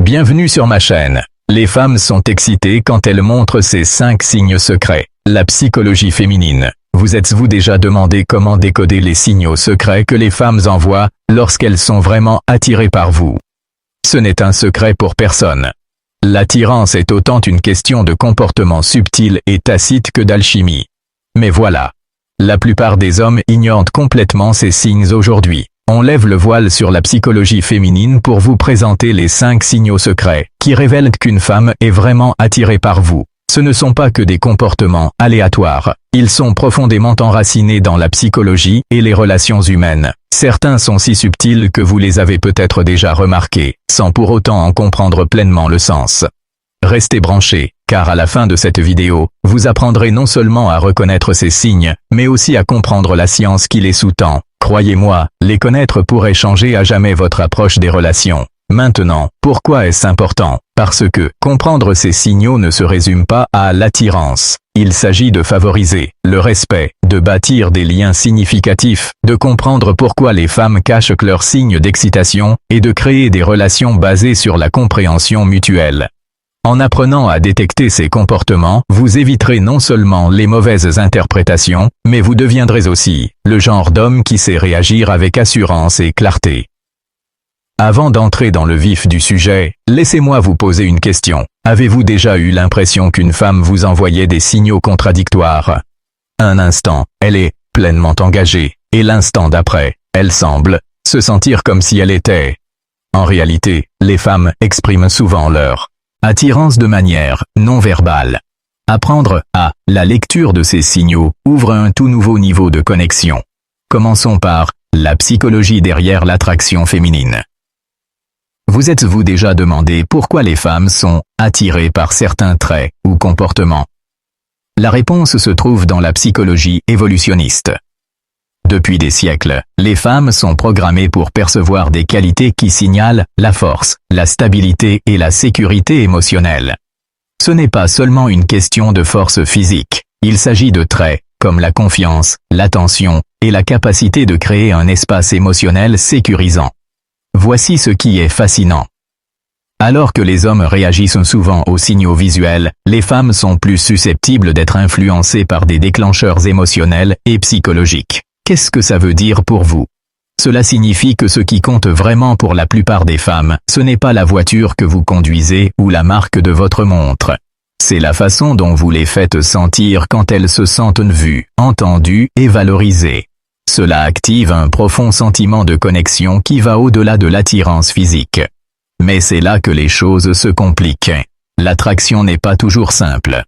Bienvenue sur ma chaîne. Les femmes sont excitées quand elles montrent ces 5 signes secrets. La psychologie féminine. Vous êtes-vous déjà demandé comment décoder les signaux secrets que les femmes envoient lorsqu'elles sont vraiment attirées par vous? Ce n'est un secret pour personne. L'attirance est autant une question de comportement subtil et tacite que d'alchimie. Mais voilà. La plupart des hommes ignorent complètement ces signes aujourd'hui. On lève le voile sur la psychologie féminine pour vous présenter les 5 signaux secrets qui révèlent qu'une femme est vraiment attirée par vous. Ce ne sont pas que des comportements aléatoires, ils sont profondément enracinés dans la psychologie et les relations humaines. Certains sont si subtils que vous les avez peut-être déjà remarqués, sans pour autant en comprendre pleinement le sens. Restez branchés, car à la fin de cette vidéo, vous apprendrez non seulement à reconnaître ces signes, mais aussi à comprendre la science qui les sous-tend. Croyez-moi, les connaître pourrait changer à jamais votre approche des relations. Maintenant, pourquoi est-ce important? Parce que comprendre ces signaux ne se résume pas à l'attirance. Il s'agit de favoriser le respect, de bâtir des liens significatifs, de comprendre pourquoi les femmes cachent leurs signes d'excitation, et de créer des relations basées sur la compréhension mutuelle. En apprenant à détecter ces comportements, vous éviterez non seulement les mauvaises interprétations, mais vous deviendrez aussi le genre d'homme qui sait réagir avec assurance et clarté. Avant d'entrer dans le vif du sujet, laissez-moi vous poser une question. Avez-vous déjà eu l'impression qu'une femme vous envoyait des signaux contradictoires? Un instant, elle est pleinement engagée, et l'instant d'après, elle semble se sentir comme si elle était. En réalité, les femmes expriment souvent leur attirance de manière non verbale. Apprendre à la lecture de ces signaux ouvre un tout nouveau niveau de connexion. Commençons par la psychologie derrière l'attraction féminine. Vous êtes-vous déjà demandé pourquoi les femmes sont attirées par certains traits ou comportements? La réponse se trouve dans la psychologie évolutionniste. Depuis des siècles, les femmes sont programmées pour percevoir des qualités qui signalent la force, la stabilité et la sécurité émotionnelle. Ce n'est pas seulement une question de force physique, il s'agit de traits, comme la confiance, l'attention, et la capacité de créer un espace émotionnel sécurisant. Voici ce qui est fascinant. Alors que les hommes réagissent souvent aux signaux visuels, les femmes sont plus susceptibles d'être influencées par des déclencheurs émotionnels et psychologiques. Qu'est-ce que ça veut dire pour vous? Cela signifie que ce qui compte vraiment pour la plupart des femmes, ce n'est pas la voiture que vous conduisez ou la marque de votre montre. C'est la façon dont vous les faites sentir quand elles se sentent vues, entendues et valorisées. Cela active un profond sentiment de connexion qui va au-delà de l'attirance physique. Mais c'est là que les choses se compliquent. L'attraction n'est pas toujours simple.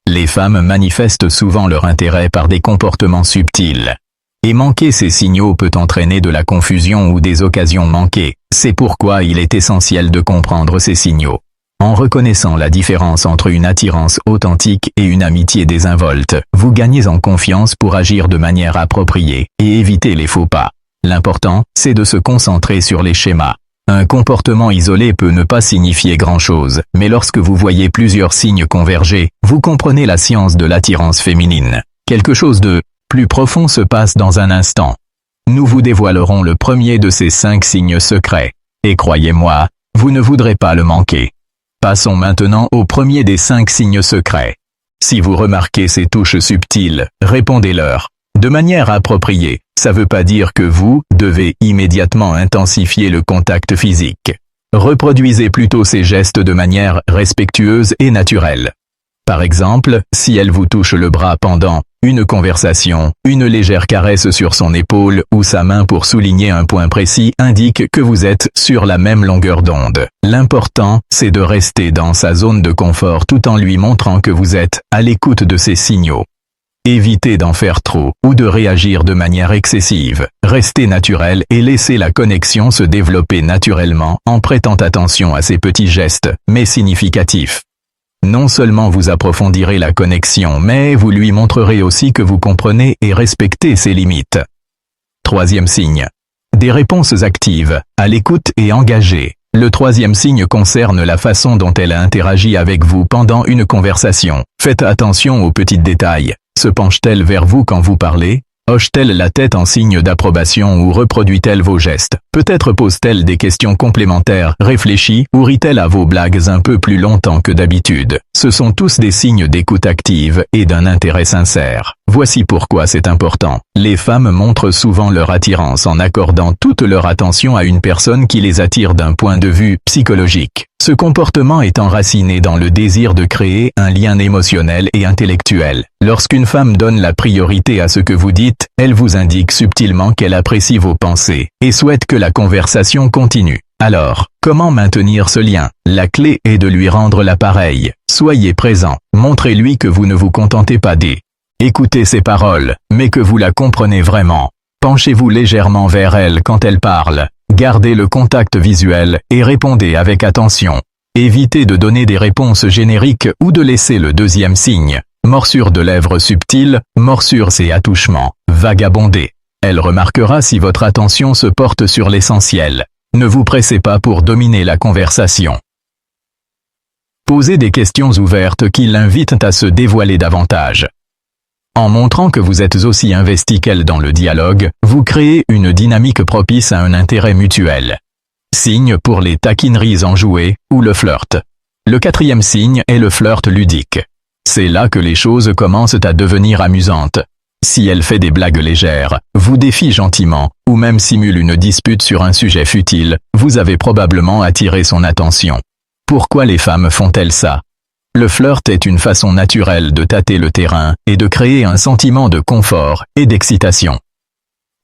Les femmes manifestent souvent leur intérêt par des comportements subtils. Et manquer ces signaux peut entraîner de la confusion ou des occasions manquées. C'est pourquoi il est essentiel de comprendre ces signaux. En reconnaissant la différence entre une attirance authentique et une amitié désinvolte, vous gagnez en confiance pour agir de manière appropriée et éviter les faux pas. L'important, c'est de se concentrer sur les schémas. Un comportement isolé peut ne pas signifier grand-chose, mais lorsque vous voyez plusieurs signes converger, vous comprenez la science de l'attirance féminine. Quelque chose de plus profond se passe dans un instant. Nous vous dévoilerons le premier de ces 5 signes secrets. Et croyez-moi, vous ne voudrez pas le manquer. Passons maintenant au premier des 5 signes secrets. Si vous remarquez ces touches subtiles, répondez-leur. De manière appropriée, ça veut pas dire que vous devez immédiatement intensifier le contact physique. Reproduisez plutôt ces gestes de manière respectueuse et naturelle. Par exemple, si elle vous touche le bras pendant une conversation, une légère caresse sur son épaule ou sa main pour souligner un point précis indique que vous êtes sur la même longueur d'onde. L'important, c'est de rester dans sa zone de confort tout en lui montrant que vous êtes à l'écoute de ses signaux. Évitez d'en faire trop ou de réagir de manière excessive. Restez naturel et laissez la connexion se développer naturellement en prêtant attention à ces petits gestes, mais significatifs. Non seulement vous approfondirez la connexion, mais vous lui montrerez aussi que vous comprenez et respectez ses limites. Troisième signe. Des réponses actives, à l'écoute et engagées. Le troisième signe concerne la façon dont elle a interagi avec vous pendant une conversation. Faites attention aux petits détails. Se penche-t-elle vers vous quand vous parlez? Hoche-t-elle la tête en signe d'approbation ou reproduit-elle vos gestes? Peut-être pose-t-elle des questions complémentaires, réfléchit, ou rit-elle à vos blagues un peu plus longtemps que d'habitude? Ce sont tous des signes d'écoute active et d'un intérêt sincère. Voici pourquoi c'est important. Les femmes montrent souvent leur attirance en accordant toute leur attention à une personne qui les attire d'un point de vue psychologique. Ce comportement est enraciné dans le désir de créer un lien émotionnel et intellectuel. Lorsqu'une femme donne la priorité à ce que vous dites, elle vous indique subtilement qu'elle apprécie vos pensées et souhaite que la conversation continue. Alors, comment maintenir ce lien? La clé est de lui rendre l'appareil. Soyez présent. Montrez-lui que vous ne vous contentez pas des écoutez ses paroles, mais que vous la comprenez vraiment. Penchez-vous légèrement vers elle quand elle parle. Gardez le contact visuel et répondez avec attention. Évitez de donner des réponses génériques ou de laisser le deuxième signe. Morsure de lèvres subtile, morsures et attouchements. Vagabonder. Elle remarquera si votre attention se porte sur l'essentiel. Ne vous pressez pas pour dominer la conversation. Posez des questions ouvertes qui l'invitent à se dévoiler davantage. En montrant que vous êtes aussi investi qu'elle dans le dialogue, vous créez une dynamique propice à un intérêt mutuel. Signe pour les taquineries enjouées, ou le flirt. Le quatrième signe est le flirt ludique. C'est là que les choses commencent à devenir amusantes. Si elle fait des blagues légères, vous défie gentiment, ou même simule une dispute sur un sujet futile, vous avez probablement attiré son attention. Pourquoi les femmes font-elles ça? Le flirt est une façon naturelle de tâter le terrain et de créer un sentiment de confort et d'excitation.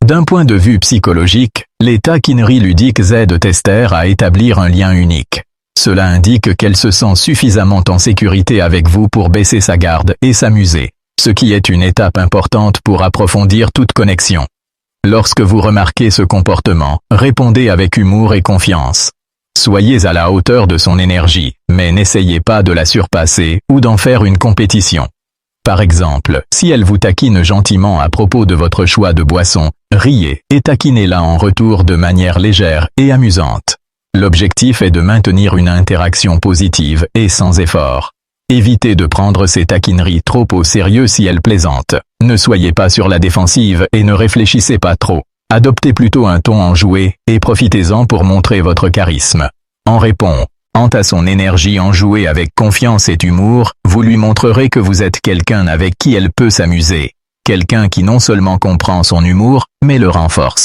D'un point de vue psychologique, les taquineries ludiques aident Esther à établir un lien unique. Cela indique qu'elle se sent suffisamment en sécurité avec vous pour baisser sa garde et s'amuser, ce qui est une étape importante pour approfondir toute connexion. Lorsque vous remarquez ce comportement, répondez avec humour et confiance. Soyez à la hauteur de son énergie, mais n'essayez pas de la surpasser ou d'en faire une compétition. Par exemple, si elle vous taquine gentiment à propos de votre choix de boisson, riez et taquinez-la en retour de manière légère et amusante. L'objectif est de maintenir une interaction positive et sans effort. Évitez de prendre ces taquineries trop au sérieux si elles plaisantent. Ne soyez pas sur la défensive et ne réfléchissez pas trop. Adoptez plutôt un ton enjoué et profitez-en pour montrer votre charisme. En répondant à son énergie enjouée avec confiance et humour, vous lui montrerez que vous êtes quelqu'un avec qui elle peut s'amuser. Quelqu'un qui non seulement comprend son humour, mais le renforce.